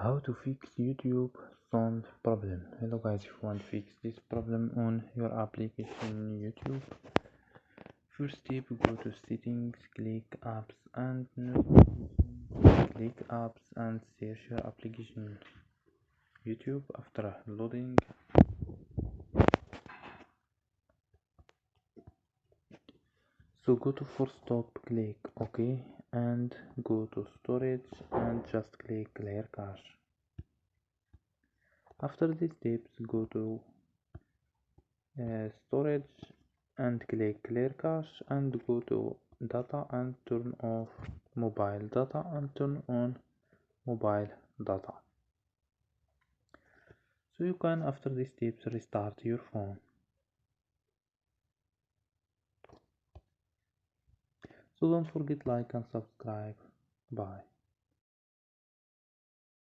How to fix YouTube sound problem. Hello guys, if you want to fix this problem on your application YouTube, first step, go to settings, click apps and notifications, click apps and search your application YouTube. After loading, so go to force stop, click OK and go to storage and just click clear cache. After these steps, go to storage and click clear cache and go to data and turn off mobile data and turn on mobile data. So you can, after these steps, restart your phone. So don't forget like and subscribe. Bye.